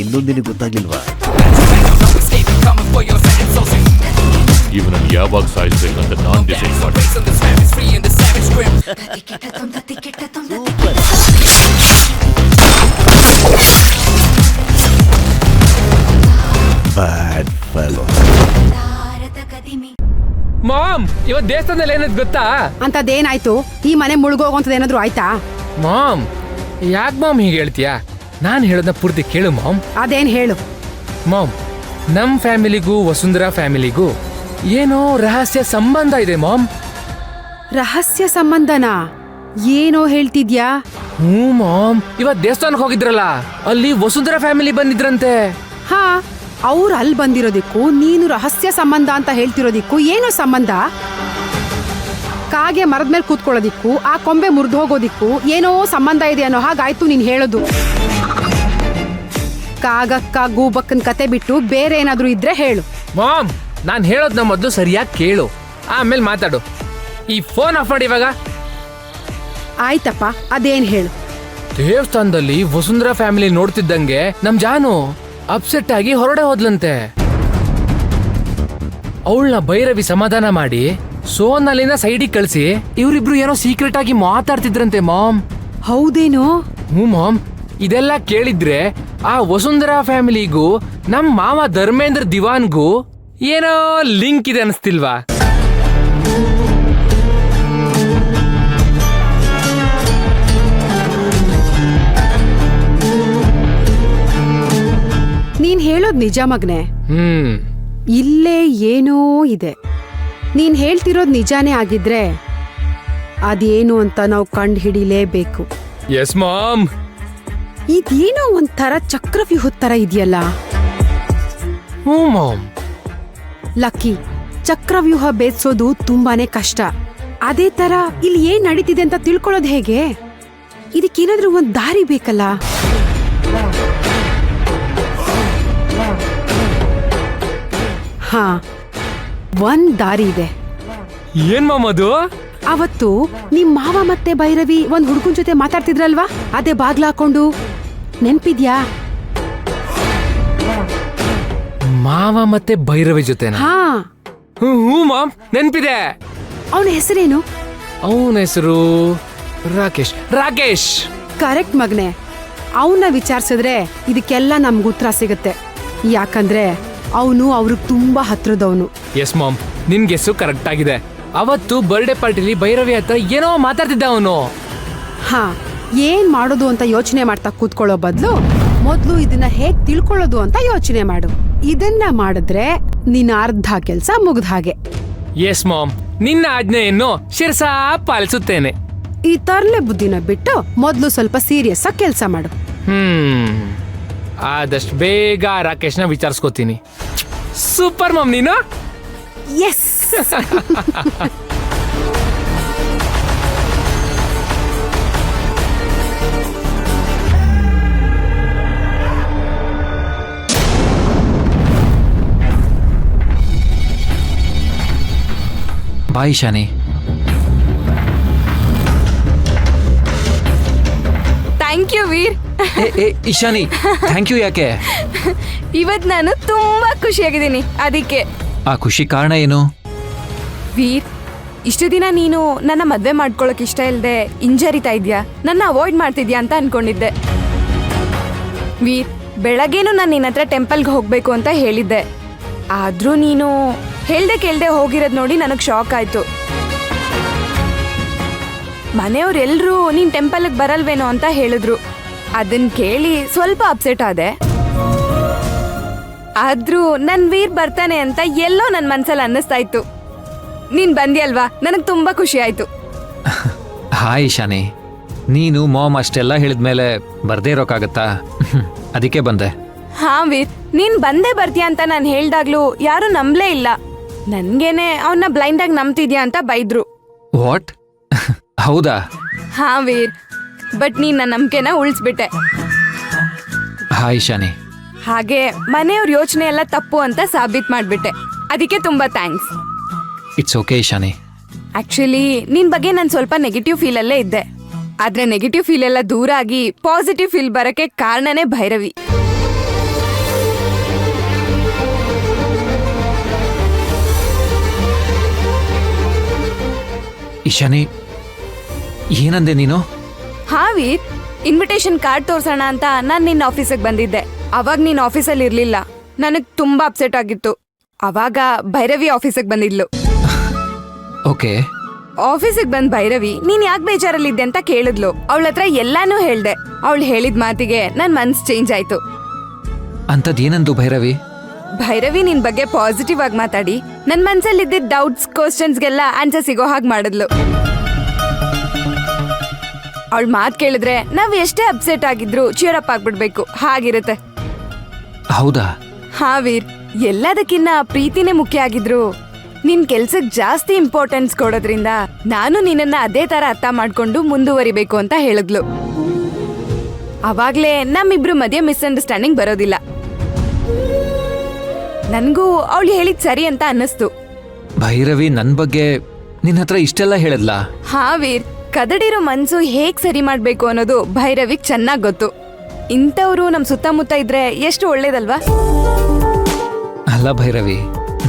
ಇನ್ನೂ ನಿನಗೆ ಗೊತ್ತಾಗಿಲ್ವಾ? ಇವನನ್ನು ಯಾವಾಗ ಸಾಯಿಸ್ಬೇಕಂತ ನಾನು ಡಿಸೈಡ್ ಮಾಡಿ. ಬ್ಯಾಡ್ ಫೆಲೋ. ಮಾಮ್, ಇವತ್ತು ದೇವಸ್ಥಾನದಲ್ಲಿ ಏನದ್ ಗೊತ್ತಾ? ಅಂತದೇನಾಯ್ತು? ಈ ಮನೆ ಮುಳುಗೋಗಂತದ ಏನಾದ್ರು ಆಯ್ತಾ? ಮಾಮ್, ಯಾಕೆ ಮಾಮ್ ಹೀಗೆ ಹೇಳ್ತೀಯಾ? ನಾನು ಹೇಳೋದನ್ನ ಪೂರ್ತಿ ಕೇಳು ಮಾಮ್. ಅದೇನ್ ಹೇಳು. ಮಾಮ್, ನಮ್ ಫ್ಯಾಮಿಲಿಗೂ ವಸುಂಧರಾ ಫ್ಯಾಮಿಲಿಗೂ ಏನೋ ರಹಸ್ಯ ಸಂಬಂಧ ಇದೆ ಮಾಮ್. ರಹಸ್ಯ ಸಂಬಂಧನಾ? ಏನೋ ಹೇಳ್ತಿದ್ಯಾ? ಹ್ಞೂ ಮಾಮ್, ಇವತ್ತು ದೇವಸ್ಥಾನಕ್ಕೆ ಹೋಗಿದ್ರಲ್ಲ, ಅಲ್ಲಿ ವಸುಂಧರಾ ಫ್ಯಾಮಿಲಿ ಬಂದಿದ್ರಂತೆ. ಹಾ, ಅವ್ರು ಅಲ್ಲಿ ಬಂದಿರೋದಿಕ್ಕೂ ನೀನು ರಹಸ್ಯ ಸಂಬಂಧ ಅಂತ ಹೇಳ್ತಿರೋದಿಕ್ಕೂ ಏನೋ ಸಂಬಂಧ? ಕಾಗೆ ಮರದ ಮೇಲೆ ಕೂತ್ಕೊಳ್ಳೋದಿಕ್ಕೂ ಆ ಕೊಂಬೆ ಮುರಿದು ಹೋಗೋದಿಕ್ಕೂ ಏನೋ ಸಂಬಂಧ ಇದೆ ಅನ್ನೋ ಹಾಗಾಯ್ತು ನೀನ್ ಹೇಳೋದು. ಕಾಗಕ್ಕ ಗೂಬಕ್ಕನ್ ಕತೆ ಬಿಟ್ಟು ಬೇರೆ ಏನಾದ್ರೂ ಇದ್ರೆ ಹೇಳು. ಮಾಮ್, ನಾನು ಹೇಳೋದನ್ನ ಮೊದಲು ಸರಿಯಾಗಿ ಕೇಳು, ಆಮೇಲೆ ಮಾತಾಡು. ಈ ಫೋನ್ ಆಫ್ ಮಾಡಿ ಇವಾಗ. ಆಯ್ತಪ್ಪ, ಅದೇನ್ ಹೇಳು. ದೇವಸ್ಥಾನದಲ್ಲಿ ವಸುಂಧರಾ ಫ್ಯಾಮಿಲಿ ನೋಡ್ತಿದ್ದಂಗೆ ನಮ್ ಜಾನು ಅಪ್ಸೆಟ್ ಆಗಿ ಹೊರಡೆ ಹೋದ್ಲಂತೆ. ಅವಳನ್ನ ಭೈರವಿ ಸಮಾಧಾನ ಮಾಡಿ ಸೋನಲ್ಲಿನ ಸೈಡಿಗೆ ಕಳಿಸಿ ಇವರಿಬ್ರು ಏನೋ ಸೀಕ್ರೆಟ್ ಆಗಿ ಮಾತಾಡ್ತಿದ್ರಂತೆ ಮಾಮ್. ಹೌದೇನೋ? ಹ್ಞೂ ಮಾಮ್, ಇದೆಲ್ಲ ಕೇಳಿದ್ರೆ ಆ ವಸುಂಧರಾ ಫ್ಯಾಮಿಲಿಗೂ ನಮ್ ಮಾವ ಧರ್ಮೇಂದ್ರ ದಿವಾನ್ಗೂ ಏನೋ ಲಿಂಕ್ ಇದೆ ಅನಿಸ್ತಿಲ್ವಾ? ನೀನ್ ಹೇಳೋದ್ ನಿಜ ಮಗ್ನೆ. ಹ್ಮ್, ಇಲ್ಲೇ ಏನೋ ಇದೆ. ನೀನ್ ಹೇಳ್ತಿರೋದ್ ನಿಜಾನೇ ಆಗಿದ್ರೆ ಅದೇನು ಅಂತ ನಾವು ಕಂಡು ಹಿಡಿಲೇಬೇಕು. S ma'am. ಇದೇನೋ ಒಂಥರ ಚಕ್ರವ್ಯೂಹದ ತರ ಇದೆಯಲ್ಲ. ಹ್ಞೂ ಮಾಮ್. ಲಕ್ಕಿ, ಚಕ್ರವ್ಯೂಹ ಬೇಯಿಸೋದು ತುಂಬಾನೇ ಕಷ್ಟ. ಅದೇ ತರ ಇಲ್ಲಿ ಏನ್ ನಡೀತಿದೆ ಅಂತ ತಿಳ್ಕೊಳ್ಳೋದು ಹೇಗೆ? ಇದಕ್ಕೇನಾದ್ರೂ ಒಂದ್ ದಾರಿ ಬೇಕಲ್ಲ. ಹಾ, ಒಂದ್ ದಾರಿ ಇದೆ. ಏನ್ ಮಾಮ್ ಅದು? ಅವತ್ತು ನಿಮ್ ಮಾವ ಮತ್ತೆ ಭೈರವಿ ಒಂದ್ ಹುಡುಗನ್ ಜೊತೆ ಮಾತಾಡ್ತಿದ್ರಲ್ವಾ, ಅದೇ ಬಾಗ್ಲ ಹಾಕೊಂಡು, ನೆನ್ಪಿದ್ಯಾ? ಮಾವ ಮತ್ತೆ ಭೈರವಿ ಜೊತೆನಾ? ಹಾ. ಹ್ಞೂ ಮಾಮ್, ನೆನ್ಪಿದೆ. ಅವನ ಹೆಸರೇನು? ಅವನ ಹೆಸರು ರಾಕೇಶ್. ರಾಕೇಶ್ ಕರೆಕ್ಟ್ ಮಗ್ನೆ. ಅವನ್ನ ವಿಚಾರಿಸಿದ್ರೆ ಇದಕ್ಕೆಲ್ಲ ನಮ್ಗೆ ಉತ್ತರ ಸಿಗುತ್ತೆ. ಯಾಕಂದ್ರೆ ಅವನು ಅವ್ರಿಗೆ ತುಂಬಾ ಹತ್ರದವನು. ಎಸ್ ಮಾಮ್, ನಿನ್ ಗೆಸ್ಸು ಕರೆಕ್ಟ್ ಆಗಿದೆ. ಅವತ್ತು ಬರ್ಡೇ ಪಾರ್ಟಿಲಿ ಭೈರವಿ ಹತ್ರ ಏನೋ ಮಾತಾಡ್ತಿದ್ದ ಅವನು. ಹಾ, ಏನ್ ಮಾಡೋದು ಅಂತ ಯೋಚನೆ ಮಾಡ್ತಾ ಕೂತ್ಕೊಳ್ಳೋ ಬದಲು ಮೊದ್ಲು ಇದನ್ನ ಹೇಗ್ ತಿಳ್ಕೊಳ್ಳೋದು ಅಂತ ಯೋಚನೆ ಮಾಡು. ಇದನ್ನ ಮಾಡಿದ್ರೆ ನಿನ್ನ ಅರ್ಧ ಕೆಲ್ಸ ಮುಗ್ದ ಹಾಗೆ. ಎಸ್ ಮಾಮ್, ನಿನ್ನ ಆಜ್ಞೆಯನ್ನು ಶಿರಸಾ ಪಾಲಿಸುತ್ತೇನೆ. ಈ ತರ್ಲೆ ಬುದ್ಧಿನ ಬಿಟ್ಟು ಮೊದ್ಲು ಸ್ವಲ್ಪ ಸೀರಿಯಸ್ ಆಗಿ ಕೆಲ್ಸ ಮಾಡು. ಆದಷ್ಟು ಬೇಗ ರಾಕೇಶ್ನ ವಿಚಾರಿಸ್ಕೋತೀನಿ. ಸೂಪರ್ ಮಾಮ್ ನೀನು. Yes. Bye Shani. Thank you Veer. Ishani, thank you. ಯಾಕೆ? ಇವತ್ತು ನಾನು ತುಂಬಾ ಖುಷಿಯಾಗಿದ್ದೀನಿ, ಅದಕ್ಕೆ. ಆ ಖುಷಿ ಕಾರಣ ಏನು? ವೀರ್, ಇಷ್ಟು ದಿನ ನೀನು ನನ್ನ ಮದ್ವೆ ಮಾಡ್ಕೊಳಕ್ ಇಷ್ಟ ಇಲ್ಲದೆ ಹಿಂಜರಿತಾ ಇದ್ಯಾ, ನನ್ನ ಅವಾಯ್ಡ್ ಮಾಡ್ತಿದ್ಯಾ ಅಂತ ಅನ್ಕೊಂಡಿದ್ದೆ. ವೀರ್, ಬೆಳಗ್ಗೆನೂ ನಾನು ನಿನ್ನ ಹತ್ರ ಟೆಂಪಲ್ಗೆ ಹೋಗ್ಬೇಕು ಅಂತ ಹೇಳಿದ್ದೆ. ಆದ್ರೂ ನೀನು ಹೇಳ್ದೆ ಕೇಳ್ದೆ ಹೋಗಿರೋದ್ ನೋಡಿ ನನಗೆ ಶಾಕ್ ಆಯ್ತು. ಮನೆಯವ್ರೆಲ್ರೂ ನೀನ್ ಟೆಂಪಲ್ಗೆ ಬರಲ್ವೇನೋ ಅಂತ ಹೇಳಿದ್ರು. ಅದನ್ನ ಕೇಳಿ ಸ್ವಲ್ಪ ಅಪ್ಸೆಟ್ ಆದೆ. ಆದ್ರೂ ನನ್ ವೀರ್ ಬರ್ತಾನೆ ಅಂತ ಎಲ್ಲೋ ನನ್ ಮನ್ಸಲ್ಲಿ ಅನ್ನಿಸ್ತಾ ಇತ್ತು. ನೀನ್ ಬಂದಿಯಲ್ವಾ, ನನಗ್ ತುಂಬಾ ಖುಷಿ ಆಯ್ತು. ಹಾಯ್ ಶಾನಿ, ನೀನು ಮಾಮ್ ಅಷ್ಟೆಲ್ಲ ಹೇಳಿದ್ಮೇಲೆ ಬರ್ದೇ ಇರೋಕ್ಕಾಗತ್ತಾ? ಅದಕ್ಕೆ ಬಂದೆ. ಹಾ ವೀರ್, ನೀನ್ ಬಂದೇ ಬರ್ತೀಯ ಅಂತ ನಾನು ಹೇಳ್ದಾಗ್ಲೂ ಯಾರು ನಂಬ್ಲೇ ಇಲ್ಲ. ನನ್ಗೇನೆ ಅವನ್ನ ಬ್ಲೈಂಡ್ ಆಗಿ ನಂಬ್ತಿದ್ಯಾ ಅಂತ ಬೈದ್ರು. ವಾಟ್? ಹೌದಾ? ಹಾ ವೀರ್, ಬಟ್ ನೀನ್ ನನ್ನ ನಂಬಿಕೆನ ಉಳಿಸ್ಬಿಟ್ಟೆ. ಹಾಯ್ ಶಾನಿ. ಹಾಗೆ ಮನೆಯವ್ರ ಯೋಚನೆ ಎಲ್ಲ ತಪ್ಪು ಅಂತ ಸಾಬೀತ್ ಮಾಡ್ಬಿಟ್ಟೆ. ಅದಕ್ಕೆ ತುಂಬಾ thanks. It's okay Shani. Actually ನಿನ್ ಬಗ್ಗೆ ನಾನು ಸ್ವಲ್ಪ ನೆಗೆಟಿವ್ ಫೀಲ್ ಅಲ್ಲೇ ಇದ್ದೆ. ಆದ್ರೆ ನೆಗೆಟಿವ್ ಫೀಲ್ ಎಲ್ಲ ದೂರ ಆಗಿ ಪಾಸಿಟಿವ್ ಫೀಲ್ ಬರಕ್ಕೆ ಕಾರಣನೇ ಭೈರವಿ. ಇಶಾನಿ ಏನಂದೆ ನೀನು? ಹಾ ವೀರ್, ಇನ್ವಿಟೇಷನ್ ಕಾರ್ಡ್ ತೋರ್ಸೋಣ ಅಂತ ನಾನು ನಿನ್ನ ಆಫೀಸಿಗೆ ಬಂದಿದ್ದೆ. ಅವಾಗ ನೀನ್ ಆಫೀಸಲ್ಲಿ ಇರ್ಲಿಲ್ಲ. ನನಗ್ ತುಂಬಾ ಅಪ್ಸೆಟ್ ಆಗಿತ್ತು. ಅವಾಗ ಭೈರವಿ ಆಫೀಸಿಗೆ ಬಂದಿದ್ಲು. ಓಕೆ. ಆಫೀಸಿಗೆ ಬಂದ್ ಭೈರವಿ ನೀನ್ ಯಾಕೆ ಬೇಜಾರಲ್ಲಿದ್ದೆ ಅಂತ ಕೇಳಿದ್ಲು. ಅವಳ ಹತ್ರ ಎಲ್ಲಾನು ಹೇಳ್ದೆ. ಅವಳು ಹೇಳಿದ ಮಾತಿಗೆ ನನ್ ಮನ್ಸ್ ಚೇಂಜ್ ಆಯ್ತು. ಅಂಥದ್ದೇನಂದು ಭೈರವಿ? ಭೈರವಿ ನಿನ್ ಬಗ್ಗೆ ಪಾಸಿಟಿವ್ ಆಗಿ ಮಾತಾಡಿ ನನ್ ಮನ್ಸಲ್ಲಿದ್ದ ಡೌಟ್ಸ್ ಕ್ವಶನ್ಸ್ಗೆಲ್ಲ ಆನ್ಸರ್ ಸಿಗೋ ಹಾಗೆ ಮಾಡಿದ್ಲು. ಅವಳ ಮಾತ್ ಕೇಳಿದ್ರೆ ನಾವ್ ಎಷ್ಟೇ ಅಪ್ಸೆಟ್ ಆಗಿದ್ರು ಚಿಯರ್ ಅಪ್ ಆಗ್ಬಿಡ್ಬೇಕು, ಹಾಗಿರುತ್ತೆ. ಹೌದಾ? ಹಾ ವೀರ್, ಎಲ್ಲದಕ್ಕಿನ್ನ ಪ್ರೀತಿನೇ ಮುಖ್ಯ ಆಗಿದ್ರು ನಿನ್ ಕೆಲ್ಸಕ್ ಜಾಸ್ತಿ ಇಂಪಾರ್ಟೆನ್ಸ್ ಕೊಡೋದ್ರಿಂದ ನಾನು ನಿನ್ನನ್ನ ಅದೇ ತರ ಅರ್ಥ ಮಾಡ್ಕೊಂಡು ಮುಂದುವರಿಬೇಕು ಅಂತ ಹೇಳಿದ್ಲು. ಅವಾಗ್ಲೇ ನಮ್ಮಿಬ್ರು ಮಧ್ಯೆ ಮಿಸ್ಅಂಡರ್ಸ್ಟ್ಯಾಂಡಿಂಗ್ ಬರೋದಿಲ್ಲ. ನನ್ಗೂ ಅವಳು ಹೇಳಿದ್ ಸರಿ ಅಂತ ಅನ್ನಿಸ್ತು. ಭೈರವಿ ನನ್ ಬಗ್ಗೆ ನಿನ್ನ ಹತ್ರ ಇಷ್ಟೆಲ್ಲ ಹೇಳದ್ಲಾ? ಹಾ ವೀರ್, ಕದಡಿರೋ ಮನ್ಸು ಹೇಗ್ ಸರಿ ಮಾಡ್ಬೇಕು ಅನ್ನೋದು ಭೈರವಿಗ್ ಚೆನ್ನಾಗ್ ಗೊತ್ತು. ಇಂಥವ್ರು ನಮ್ ಸುತ್ತಮುತ್ತ ಇದ್ರೆ ಎಷ್ಟು ಒಳ್ಳೇದಲ್ವಾ? ಅಲ್ಲ ಭೈರವಿ,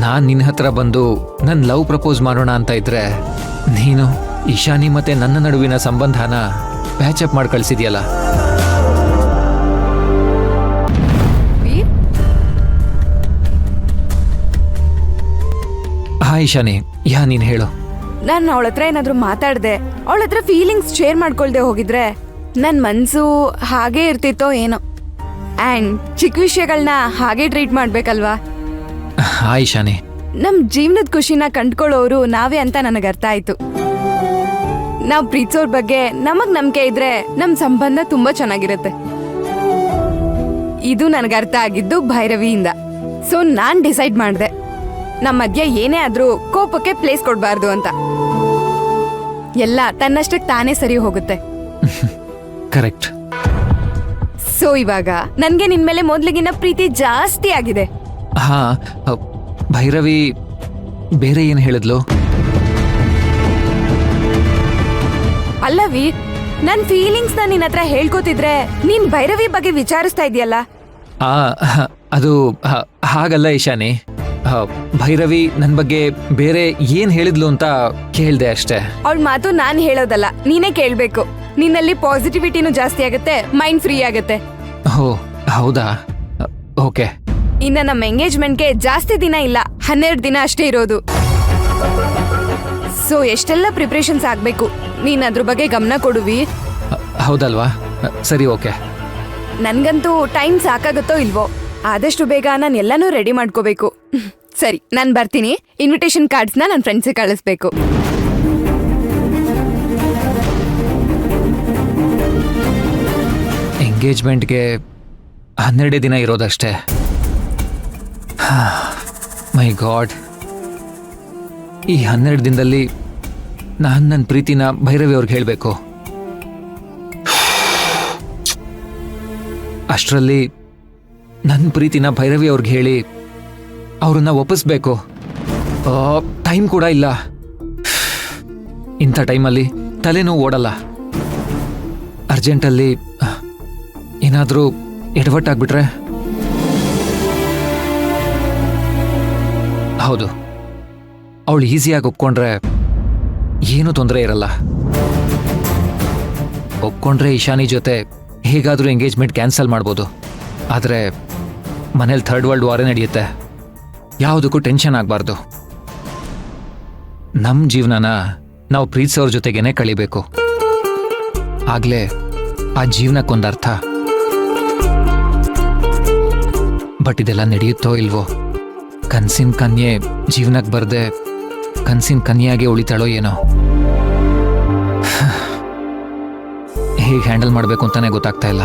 ನಾನ್ ನಿನ್ನ ಹತ್ರ ಬಂದು ನನ್ ಲವ್ ಪ್ರಪೋಸ್ ಮಾಡೋಣ ಅಂತ ಇದ್ರೆ ನೀನು ಇಶಾನಿ ಮತ್ತೆ ನನ್ನ ನಡುವಿನ ಸಂಬಂಧನ ಪ್ಯಾಚಪ್ ಮಾಡಿ ಕಳ್ಸಿದ್ಯಲ್ಲ. ವೀರ್, ಹಾ ಇಶಾನಿ, ನೀನ್ ಹೇಳು. ನಾನು ಅವಳ ಹತ್ರ ಏನಾದ್ರೂ ಮಾತಾಡ್ದೆ, ಅವಳ ಹತ್ರ ಫೀಲಿಂಗ್ಸ್ ಶೇರ್ ಮಾಡ್ಕೊಳ್ದೆ ಹೋಗಿದ್ರೆ ನನ್ ಮನ್ಸು ಹಾಗೇ ಇರ್ತಿತ್ತೋ ಏನೋ. ಅಂಡ್ ಚಿಕ್ಕ ವಿಷಯಗಳನ್ನ ಹಾಗೆ ಟ್ರೀಟ್ ಮಾಡ್ಬೇಕಲ್ವಾ? ಹಾ ಇಶಾನಿ. ನಮ್ ಜೀವನದ ಖುಷಿನ ಕಂಡ್ಕೊಳ್ಳೋರು ನಾವೇ ಅಂತ ನನಗೆ ಅರ್ಥ ಆಯ್ತು. ನಾವ್ ಪ್ರೀತಿಸೋರ್ ಬಗ್ಗೆ ನಮಗ್ ನಂಬಿಕೆ ಇದ್ರೆ ನಮ್ ಸಂಬಂಧ ತುಂಬಾ ಚೆನ್ನಾಗಿರುತ್ತೆ. ಇದು ನನಗೆ ಅರ್ಥ ಆಗಿದ್ದು ಭೈರವಿಯಿಂದ. ಸೊ ನಾನ್ ಡಿಸೈಡ್ ಮಾಡ್ದೆ ನಮ್ಮ ಮಧ್ಯ ಏನೇ ಆದ್ರೂ ಕೋಪಕ್ಕೆ ಪ್ಲೇಸ್ ಕೊಡ್ಬಾರ್ದು ಅಂತ. ಎಲ್ಲ ತನ್ನಷ್ಟಕ್ಕೆ ತಾನೇ ಸರಿ ಹೋಗುತ್ತೆ. ಕರೆಕ್ಟ್. ಸೊ ಇವಾಗ ನನ್ಗೆ ನಿನ್ ಮೇಲೆ ಮೊದ್ಲಿಗಿನ್ನ ಪ್ರೀತಿ ಜಾಸ್ತಿ ಆಗಿದೆ. ಹಾ, ಭೈರವಿ ಬೇರೆ ಏನ್ ಹೇಳಿದ್ಲು? ಅಲ್ಲ ವೀರ್, ನನ್ ಫೀಲಿಂಗ್ಸ್ ನಿನ್ನ ಹತ್ರ ಹೇಳ್ಕೊತಿದ್ರೆ ನೀನ್ ಭೈರವಿ ಬಗ್ಗೆ ವಿಚಾರಿಸ್ತಾ ಇದೆಯಲ್ಲ. ಅದು ಹಾಗಲ್ಲ ಇಶಾನಿ. ಭೈರವಿ ನನ್ ಬಗ್ಗೆ ಬೇರೆ ಏನ್ ಹೇಳಿದ್ಲು ಅಂತ ಕೇಳ್ದೆ ಅಷ್ಟೇ. ಅವಳ ಮಾತು ನಾನ್ ಹೇಳೋದಲ್ಲ, ನೀನೇ ಕೇಳ್ಬೇಕು. ನಿನ್ನಲ್ಲಿ ಪಾಸಿಟಿವಿಟಿನೂ ಜಾಸ್ತಿ ಆಗುತ್ತೆ, ಮೈಂಡ್ ಫ್ರೀ ಆಗುತ್ತೆ. ಓ ಹೌದಾ? ಓಕೆ. ಇನ್ನ ನಮ್ಮ ಎಂಗೇಜ್ಮೆಂಟ್ಗೆ ಜಾಸ್ತಿ ದಿನ ಇಲ್ಲ, 12 ದಿನ ಅಷ್ಟೇ ಇರೋದು. ಸೊ ಎಷ್ಟೆಲ್ಲ ಪ್ರಿಪ್ರೇಷನ್ಸ್ ಆಗ್ಬೇಕು, ನೀನ್ ಅದ್ರ ಬಗ್ಗೆ ಗಮನ ಕೊಡುವಿ. ಹೌದಲ್ವಾ? ಸರಿ, ಓಕೆ. ನನ್ಗಂತೂ ಟೈಮ್ ಸಾಕಾಗತ್ತೋ ಇಲ್ವೋ, ಆದಷ್ಟು ಬೇಗ ನಾನು ಎಲ್ಲಾನು ರೆಡಿ ಮಾಡ್ಕೋಬೇಕು. ಸರಿ, ನಾನು ಬರ್ತೀನಿ. ಇನ್ವಿಟೇಷನ್ ಕಾರ್ಡ್ಸ್ನ ನನ್ನ ಫ್ರೆಂಡ್ಸಿಗೆ ಕಳಿಸ್ಬೇಕು. ಎಂಗೇಜ್ಮೆಂಟ್ಗೆ 12 ದಿನ ಇರೋದಷ್ಟೇ. ಮೈ ಗಾಡ್, ಈ 12 ದಿನದಲ್ಲಿ ನಾನು ನನ್ನ ಪ್ರೀತಿನ ಭೈರವಿ ಅವ್ರಿಗೆ ಹೇಳಬೇಕು. ಅಷ್ಟರಲ್ಲಿ ನನ್ನ ಪ್ರೀತಿನ ಭೈರವಿ ಅವ್ರಿಗೆ ಹೇಳಿ ಅವ್ರನ್ನ ಒಪ್ಪಿಸ್ಬೇಕು. ಟೈಮ್ ಕೂಡ ಇಲ್ಲ. ಇಂಥ ಟೈಮಲ್ಲಿ ತಲೆನೋವು ಓಡಲ್ಲ. ಅರ್ಜೆಂಟಲ್ಲಿ ಏನಾದರೂ ಎಡವಟ್ಟಾಗ್ಬಿಟ್ರೆ? ಹೌದು, ಅವಳು ಈಸಿಯಾಗಿ ಒಪ್ಕೊಂಡ್ರೆ ಏನೂ ತೊಂದರೆ ಇರಲ್ಲ. ಒಪ್ಕೊಂಡ್ರೆ ಇಶಾನಿ ಜೊತೆ ಹೇಗಾದರೂ ಎಂಗೇಜ್ಮೆಂಟ್ ಕ್ಯಾನ್ಸಲ್ ಮಾಡ್ಬೋದು. ಆದರೆ ಮನೇಲಿ 3rd ವರ್ಲ್ಡ್ ವಾರೇ ನಡೆಯುತ್ತೆ. ಯಾವುದಕ್ಕೂ ಟೆನ್ಷನ್ ಆಗಬಾರ್ದು. ನಮ್ಮ ಜೀವನನ ನಾವು ಪ್ರೀತಿಸೋರ ಜೊತೆಗೇನೆ ಕಳಿಬೇಕು. ಆಗ್ಲೇ ಆ ಜೀವನಕ್ಕೊಂದು ಅರ್ಥ. ಬಟ್ ಇದೆಲ್ಲ ನಡೆಯುತ್ತೋ ಇಲ್ವೋ? ಕನ್ಸಿನ ಕನ್ಯೆ ಜೀವನಕ್ಕೆ ಬರದೆ ಕನ್ಸಿನ ಕನ್ಯಾಗೆ ಉಳಿತಾಳೋ ಏನೋ. ಹೇಗೆ ಹ್ಯಾಂಡಲ್ ಮಾಡಬೇಕು ಅಂತಾನೆ ಗೊತ್ತಾಗ್ತಾ ಇಲ್ಲ.